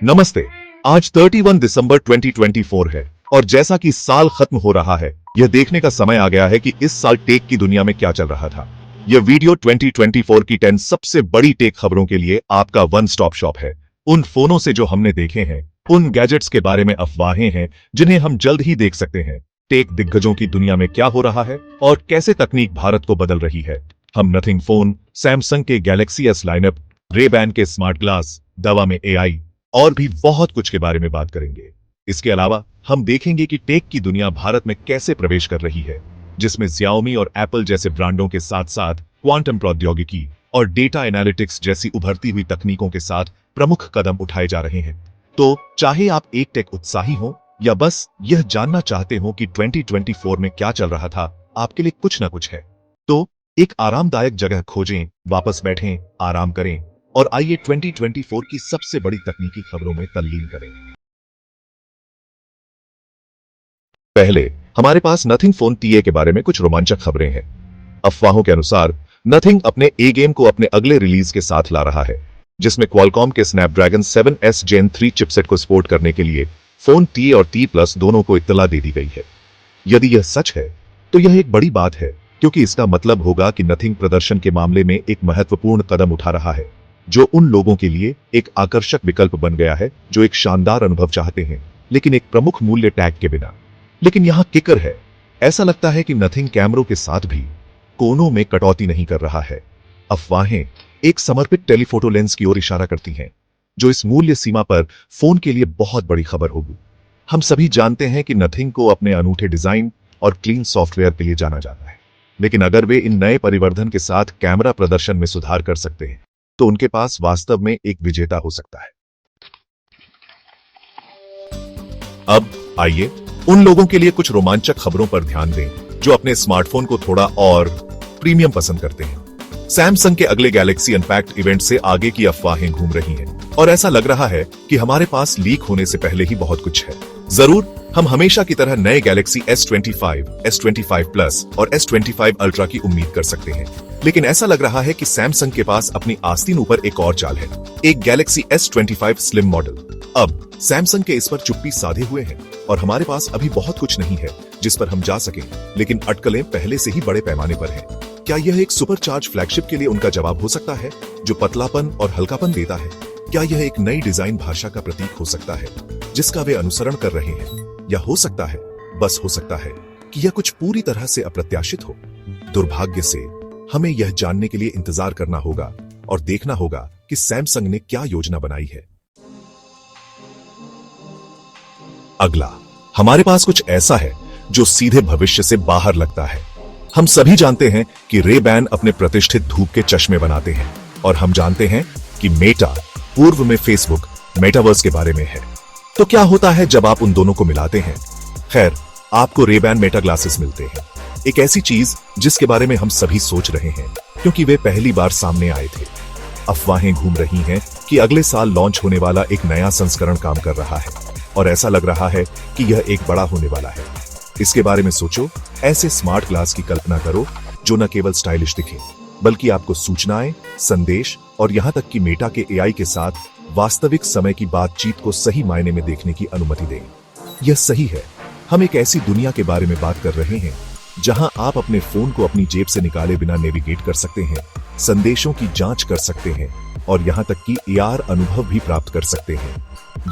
नमस्ते। आज 31 दिसंबर 2024 है और जैसा कि साल खत्म हो रहा है, यह देखने का समय आ गया है कि इस साल टेक की दुनिया में क्या चल रहा था। यह वीडियो 2024 की 10 सबसे बड़ी टेक खबरों के लिए आपका वन स्टॉप शॉप है। उन फोनों से जो हमने देखे हैं, उन गैजेट्स के बारे में अफवाहें हैं जिन्हें हम जल्द ही देख सकते हैं। टेक दिग्गजों की दुनिया में क्या हो रहा है और कैसे तकनीक भारत को बदल रही है। हम नथिंग फोन, सैमसंग के गैलेक्सी एस लाइनअप, रे-बैन के स्मार्ट ग्लास, दवा में एआई और भी बहुत कुछ के बारे में बात करेंगे। इसके अलावा हम देखेंगे कि टेक की दुनिया भारत में कैसे प्रवेश कर रही है, जिसमें Xiaomi और एप्पल जैसे ब्रांडों के साथ साथ क्वांटम प्रौद्योगिकी और डेटा एनालिटिक्स जैसी उभरती हुई तकनीकों के साथ प्रमुख कदम उठाए जा रहे हैं। तो चाहे आप एक टेक उत्साही हो या बस यह जानना चाहते हो कि 2024 में क्या चल रहा था, आपके लिए कुछ ना कुछ है। तो एक आरामदायक जगह खोजें, वापस बैठें, आराम करें और आइए 2024 की सबसे बड़ी तकनीकी खबरों में तल्लीन करें। पहले हमारे पास नथिंग फोन टीए के बारे में कुछ रोमांचक खबरें हैं। अफवाहों के अनुसार नथिंग अपने ए गेम को अपने अगले रिलीज के साथ ला रहा है, जिसमें क्वालकॉम के स्नैपड्रैगन 7S Gen 3 चिपसेट को सपोर्ट करने के लिए फोन टी और टी प्लस दोनों को इत्तला दे दी गई है। यदि यह सच है तो यह एक बड़ी बात है, क्योंकि इसका मतलब होगा कि नथिंग प्रदर्शन के मामले में एक महत्वपूर्ण कदम उठा रहा है, जो उन लोगों के लिए एक आकर्षक विकल्प बन गया है जो एक शानदार अनुभव चाहते हैं, लेकिन एक प्रमुख मूल्य टैग के बिना। लेकिन यहां किकर है, ऐसा लगता है कि नथिंग कैमरों के साथ भी कोनों में कटौती नहीं कर रहा है। अफवाहें एक समर्पित टेलीफोटो लेंस की ओर इशारा करती हैं, जो इस मूल्य सीमा पर फोन के लिए बहुत बड़ी खबर होगी। हम सभी जानते हैं कि नथिंग को अपने अनूठे डिजाइन और क्लीन सॉफ्टवेयर के लिए जाना जाता है, लेकिन अगर वे इन नए परिवर्धन के साथ कैमरा प्रदर्शन में सुधार कर सकते हैं तो उनके पास वास्तव में एक विजेता हो सकता है। अब आइए उन लोगों के लिए कुछ रोमांचक खबरों पर ध्यान दें जो अपने स्मार्टफोन को थोड़ा और प्रीमियम पसंद करते हैं। सैमसंग के अगले गैलेक्सी अनपैक्ड इवेंट से आगे की अफवाहें घूम रही हैं और ऐसा लग रहा है कि हमारे पास लीक होने से पहले ही बहुत कुछ है। जरूर हम हमेशा की तरह नए गैलेक्सी S25, S25 प्लस और S25 अल्ट्रा की उम्मीद कर सकते हैं, लेकिन ऐसा लग रहा है कि सैमसंग के पास अपनी आस्तीन ऊपर एक और चाल है, एक गैलेक्सी S25 स्लिम मॉडल। अब सैमसंग के इस पर चुप्पी साधे हुए हैं और हमारे पास अभी बहुत कुछ नहीं है जिस पर हम जा सकें, लेकिन अटकलें पहले से ही बड़े पैमाने पर हैं। क्या यह एक सुपरचार्ज फ्लैगशिप के लिए उनका जवाब हो सकता है, जो पतलापन और हल्कापन देता है? क्या यह एक नई डिजाइन भाषा का प्रतीक हो सकता है जिसका वे अनुसरण कर रहे हैं, या हो सकता है, बस हो सकता है कि यह कुछ पूरी तरह से अप्रत्याशित हो? दुर्भाग्य से हमें यह जानने के लिए इंतजार करना होगा और देखना होगा कि सैमसंग ने क्या योजना बनाई है। अगला हमारे पास कुछ ऐसा है जो सीधे भविष्य से बाहर लगता है। हम सभी जानते हैं कि रे-बैन अपने प्रतिष्ठित धूप के चश्मे बनाते हैं और हम जानते हैं कि मेटा पूर्व में फेसबुक मेटावर्स के बारे में है। तो क्या होता है जब आप उन दोनों को मिलाते हैं? खैर, आपको रे-बैन मेटा ग्लासेस मिलते हैं, एक ऐसी चीज जिसके बारे में हम सभी सोच रहे हैं क्योंकि वे पहली बार सामने आए थे। अफवाहें घूम रही हैं कि अगले साल लॉन्च होने वाला एक नया संस्करण काम कर रहा है और ऐसा लग रहा है कि यह एक बड़ा होने वाला है। इसके बारे में सोचो, ऐसे स्मार्ट ग्लास की कल्पना करो जो न केवल स्टाइलिश दिखे बल्कि आपको सूचनाएं, संदेश और यहां तक कि मेटा के एआई के साथ वास्तविक समय की बातचीत को सही मायने में देखने की अनुमति दें। यह सही है, हम एक ऐसी दुनिया के बारे में बात कर रहे हैं जहां आप अपने फोन को अपनी जेब से निकाले बिना नेविगेट कर सकते हैं, संदेशों की जांच कर सकते हैं और यहां तक कि AR अनुभव भी प्राप्त कर सकते हैं।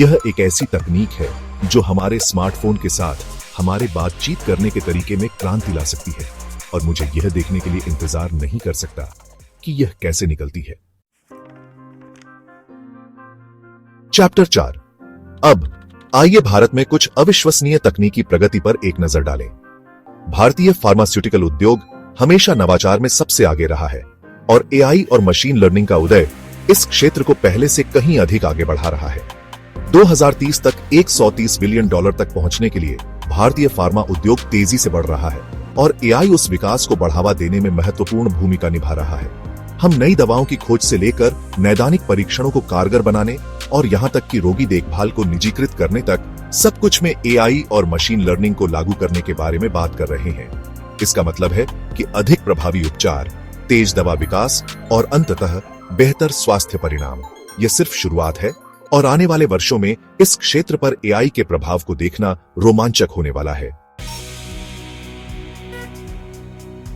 यह एक ऐसी तकनीक है जो हमारे स्मार्टफोन के साथ हमारे बातचीत करने के तरीके में क्रांति ला सकती है और मुझे यह देखने के लिए इंतजार नहीं कर सकता कि यह कैसे निकलती है। चैप्टर 4। अब आइए भारत में कुछ अविश्वसनीय तकनीकी प्रगति पर एक नजर डालें। भारतीय फार्मास्यूटिकल उद्योग हमेशा नवाचार में सबसे आगे रहा है और एआई और मशीन लर्निंग का उदय इस क्षेत्र को पहले से कहीं अधिक आगे बढ़ा रहा है। 2030 तक $130 बिलियन तक पहुंचने के लिए भारतीय फार्मा उद्योग तेजी से बढ़ रहा है और एआई उस विकास को बढ़ावा देने में महत्वपूर्ण भूमिका निभा रहा है। हम नई दवाओं की खोज से लेकर नैदानिक परीक्षणों को कारगर बनाने और यहां तक कि रोगी देखभाल को निजीकृत करने तक सब कुछ में एआई और मशीन लर्निंग को लागू करने के बारे में बात कर रहे हैं। इसका मतलब है कि अधिक प्रभावी उपचार, तेज दवा विकास और अंततः बेहतर स्वास्थ्य परिणाम। यह सिर्फ शुरुआत है और आने वाले वर्षों में इस क्षेत्र पर एआई के प्रभाव को देखना रोमांचक होने वाला है।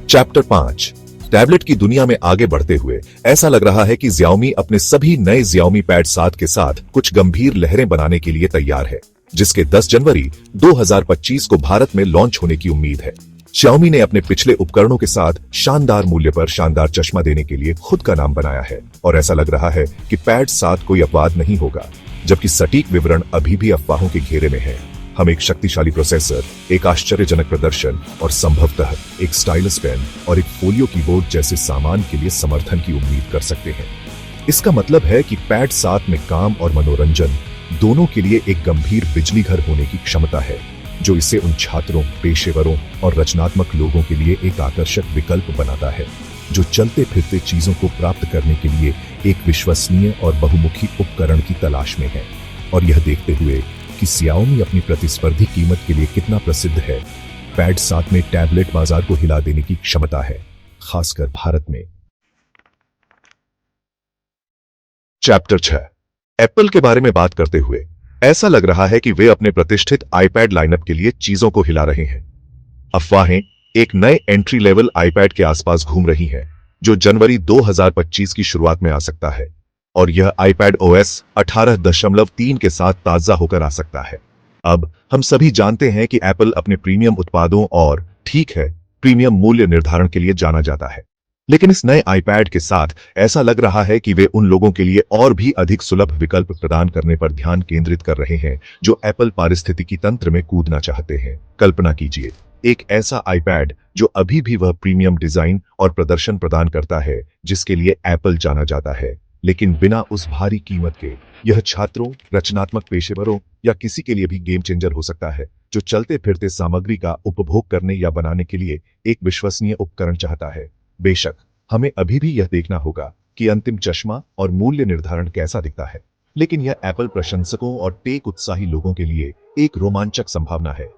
चैप्टर 5 टैबलेट की दुनिया में आगे बढ़ते हुए ऐसा लग रहा है कि Xiaomi अपने सभी नए Xiaomi Pad 7 के साथ कुछ गंभीर लहरें बनाने के लिए तैयार है, जिसके 10 जनवरी 2025 को भारत में लॉन्च होने की उम्मीद है। Xiaomi ने अपने पिछले उपकरणों के साथ शानदार मूल्य पर शानदार चश्मा देने के लिए खुद का नाम बनाया है और ऐसा लग रहा है कि Pad 7 कोई अपवाद नहीं होगा, जबकि सटीक विवरण अभी भी अफवाहों के घेरे में है। हम एक शक्तिशाली प्रोसेसर, एक आश्चर्यजनक प्रदर्शन और संभवतः एक स्टाइलस पेन और एक फोलियो कीबोर्ड जैसे सामान के लिए समर्थन की उम्मीद कर सकते हैं। इसका मतलब है कि Pad 7 में काम और मनोरंजन दोनों के लिए एक गंभीर बिजली घर होने की क्षमता है, जो इसे उन छात्रों, पेशेवरों और रचनात्मक लोगों के लिए एक आकर्षक विकल्प बनाता है जो चलते फिरते चीजों को प्राप्त करने के लिए एक विश्वसनीय और बहुमुखी उपकरण की तलाश में है। और यह देखते हुए कि Xiaomi अपनी प्रतिस्पर्धी कीमत के लिए कितना प्रसिद्ध है, Pad 7 में टैबलेट बाजार को हिला देने की क्षमता है, खासकर भारत में। चैप्टर 6 एप्पल के बारे में बात करते हुए ऐसा लग रहा है कि वे अपने प्रतिष्ठित iPad लाइनअप के लिए चीजों को हिला रहे हैं। अफवाहें एक नए एंट्री लेवल iPad के आसपास घूम रही हैं, जो जनवरी 2025 की शुरुआत में आ सकता है और यह iPad OS 18.3 के साथ ताजा होकर आ सकता है। अब हम सभी जानते हैं कि एप्पल अपने प्रीमियम उत्पादों और ठीक है, प्रीमियम मूल्य निर्धारण के लिए जाना जाता है, लेकिन इस नए iPad के साथ ऐसा लग रहा है कि वे उन लोगों के लिए और भी अधिक सुलभ विकल्प प्रदान करने पर ध्यान केंद्रित कर रहे हैं जो एप्पल पारिस्थितिकी तंत्र में कूदना चाहते हैं। कल्पना कीजिए, एक ऐसा iPad जो अभी भी वह प्रीमियम डिजाइन और प्रदर्शन प्रदान करता है जिसके लिए एप्पल जाना जाता है, लेकिन बिना उस भारी कीमत के। यह छात्रों, रचनात्मक पेशेवरों या किसी के लिए भी गेम चेंजर हो सकता है जो चलते फिरते सामग्री का उपभोग करने या बनाने के लिए एक विश्वसनीय उपकरण चाहता है। बेशक हमें अभी भी यह देखना होगा कि अंतिम चश्मा और मूल्य निर्धारण कैसा दिखता है, लेकिन यह एप्पल प्रशंसकों और टेक उत्साही लोगों के लिए एक रोमांचक संभावना है।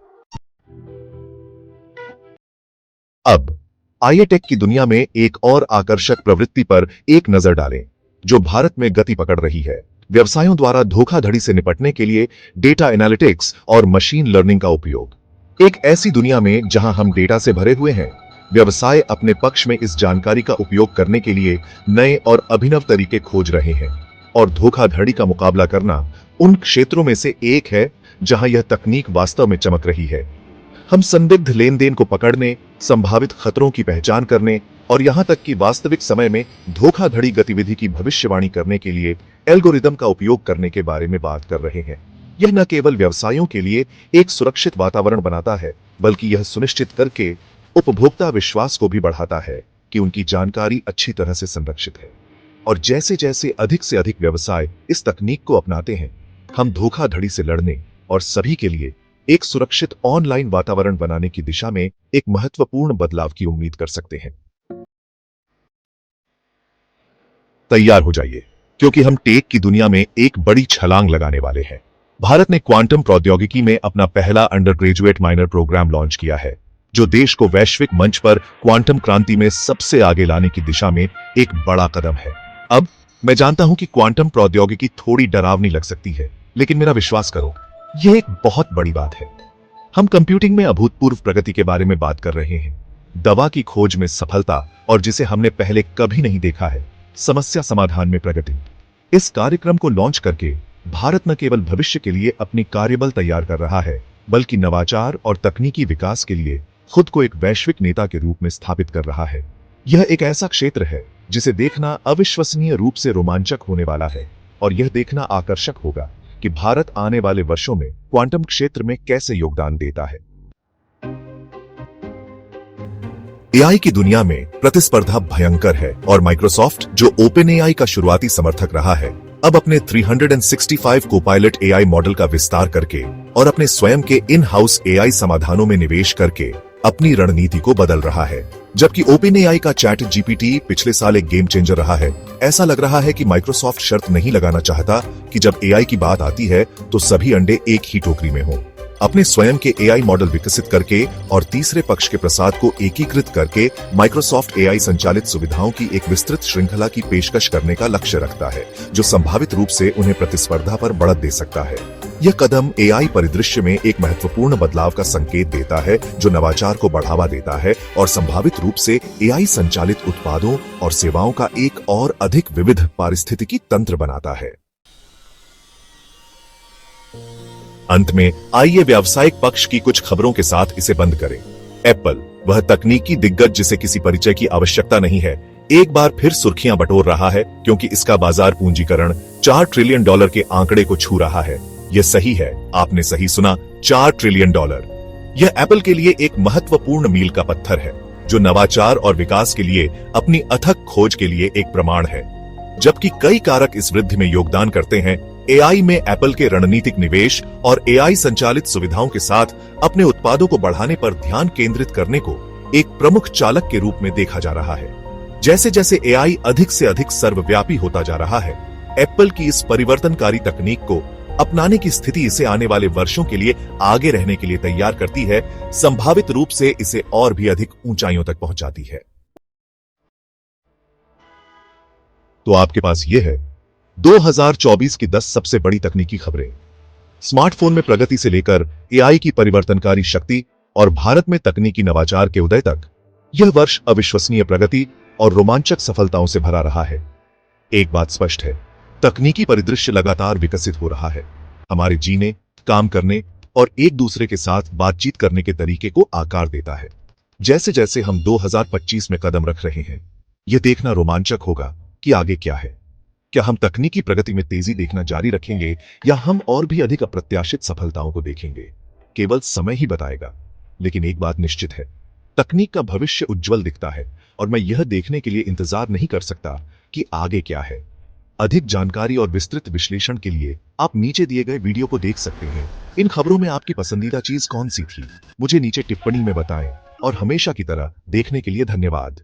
अब आइए टेक की दुनिया में एक और आकर्षक प्रवृत्ति पर एक नजर डालें जो भारत में गति पकड़ रही है। व्यवसायों द्वारा धोखाधड़ी से निपटने के लिए डेटा एनालिटिक्स और मशीन लर्निंग का उपयोग। एक ऐसी दुनिया में जहां हम डेटा से भरे हुए हैं, व्यवसाय अपने पक्ष में इस जानकारी का उपयोग करने के लिए नए और अभिनव तरीके खोज रहे हैं और धोखाधड़ी का मुकाबला करना उन क्षेत्रों में से एक है जहां यह तकनीक वास्तव में चमक रही है। हम संदिग्ध लेन देन को पकड़ने, संभावित खतरों की पहचान करने और यहां तक कि वास्तविक समय में धोखाधड़ी गतिविधि की भविष्यवाणी करने के लिए एल्गोरिदम का उपयोग करने के बारे में बात कर रहे हैं। यह न केवल व्यवसायों के लिए एक सुरक्षित वातावरण बनाता है, बल्कि यह सुनिश्चित करके उपभोक्ता विश्वास को भी बढ़ाता है कि उनकी जानकारी अच्छी तरह से संरक्षित है। और जैसे जैसे अधिक से अधिक व्यवसाय इस तकनीक को अपनाते हैं, हम धोखाधड़ी से लड़ने और सभी के लिए एक सुरक्षित ऑनलाइन वातावरण बनाने की दिशा में एक महत्वपूर्ण बदलाव की उम्मीद कर सकते हैं। तैयार हो जाइए, क्योंकि हम टेक की दुनिया में एक बड़ी छलांग लगाने वाले हैं। भारत ने क्वांटम प्रौद्योगिकी में अपना पहला undergraduate minor program launch किया है, जो देश को वैश्विक मंच पर क्वांटम क्रांति में सबसे आगे लाने की दिशा में एक बड़ा कदम है। अब मैं जानता हूं कि क्वांटम प्रौद्योगिकी थोड़ी डरावनी लग सकती है, लेकिन मेरा विश्वास करो, यह एक बहुत बड़ी बात है। हम कंप्यूटिंग में अभूतपूर्व प्रगति के बारे में बात कर रहे हैं, दवा की खोज में सफलता और जिसे हमने पहले कभी नहीं देखा है, समस्या समाधान में प्रगति। इस कार्यक्रम को लॉन्च करके भारत न केवल भविष्य के लिए अपनी कार्यबल तैयार कर रहा है, बल्कि नवाचार और तकनीकी विकास के लिए खुद को एक वैश्विक नेता के रूप में स्थापित कर रहा है। यह एक ऐसा क्षेत्र है जिसे देखना अविश्वसनीय रूप से रोमांचक होने वाला है और यह देखना आकर्षक होगा कि भारत आने वाले वर्षों में क्वांटम क्षेत्र में कैसे योगदान देता है। एआई की दुनिया में प्रतिस्पर्धा भयंकर है और माइक्रोसॉफ्ट, जो ओपन एआई का शुरुआती समर्थक रहा है, अब अपने 365 कोपायलट एआई मॉडल का विस्तार करके और अपने स्वयं के इन हाउस एआई समाधानों में निवेश करके अपनी रणनीति को बदल रहा है। जबकि ओपन एआई का चैट जीपीटी पिछले साल एक गेम चेंजर रहा है, ऐसा लग रहा है कि माइक्रोसॉफ्ट शर्त नहीं लगाना चाहता कि जब एआई की बात आती है तो सभी अंडे एक ही टोकरी में हो। अपने स्वयं के एआई मॉडल विकसित करके और तीसरे पक्ष के प्रसाद को एकीकृत करके माइक्रोसॉफ्ट एआई संचालित सुविधाओं की एक विस्तृत श्रृंखला की पेशकश करने का लक्ष्य रखता है, जो संभावित रूप से उन्हें प्रतिस्पर्धा पर बढ़त दे सकता है। यह कदम एआई परिदृश्य में एक महत्वपूर्ण बदलाव का संकेत देता है, जो नवाचार को बढ़ावा देता है और संभावित रूप से एआई संचालित उत्पादों और सेवाओं का एक और अधिक विविध पारिस्थितिकी तंत्र बनाता है। अंत में आइए व्यावसायिक पक्ष की कुछ खबरों के साथ इसे बंद करें। एप्पल, वह तकनीकी दिग्गज जिसे किसी परिचय की आवश्यकता नहीं है, एक बार फिर सुर्खियां बटोर रहा है क्योंकि इसका बाजार पूंजीकरण $4 ट्रिलियन के आंकड़े को छू रहा है। यह सही है, आपने सही सुना, $4 ट्रिलियन। यह एप्पल के लिए एक महत्वपूर्ण मील का पत्थर है, जो नवाचार और विकास के लिए अपनी अथक खोज के लिए एक प्रमाण है। जबकि कई कारक इस वृद्धि में योगदान करते हैं, एआई में एप्पल के रणनीतिक निवेश और एआई संचालित सुविधाओं के साथ अपने उत्पादों को बढ़ाने पर ध्यान केंद्रित करने को एक प्रमुख चालक के रूप में देखा जा रहा है। जैसे जैसे एआई अधिक से अधिक सर्वव्यापी होता जा रहा है, एप्पल की इस परिवर्तनकारी तकनीक को अपनाने की स्थिति इसे आने वाले वर्षों के लिए आगे रहने के लिए तैयार करती है, संभावित रूप से इसे और भी अधिक ऊंचाइयों तक पहुंचाती है। तो आपके पास यह है 2024 की 10 सबसे बड़ी तकनीकी खबरें। स्मार्टफोन में प्रगति से लेकर एआई की परिवर्तनकारी शक्ति और भारत में तकनीकी नवाचार के उदय तक, यह वर्ष अविश्वसनीय प्रगति और रोमांचक सफलताओं से भरा रहा है। एक बात स्पष्ट है, तकनीकी परिदृश्य लगातार विकसित हो रहा है। हमारे जीने, काम करने और एक दूसरे के साथ बातचीत करने के तरीके को आकार देता है। जैसे जैसे हम 2025 में कदम रख रहे हैं, यह देखना रोमांचक होगा कि आगे क्या है। क्या हम तकनीकी प्रगति में तेजी देखना जारी रखेंगे या हम और भी अधिक अप्रत्याशित सफलताओं को देखेंगे? केवल समय ही बताएगा। लेकिन एक बात निश्चित है, तकनीक का भविष्य उज्जवल दिखता है और मैं यह देखने के लिए इंतजार नहीं कर सकता कि आगे क्या है। अधिक जानकारी और विस्तृत विश्लेषण के लिए आप नीचे दिए गए वीडियो को देख सकते हैं। इन खबरों में आपकी पसंदीदा चीज कौन सी थी, मुझे नीचे टिप्पणी में बताएं। और हमेशा की तरह देखने के लिए धन्यवाद।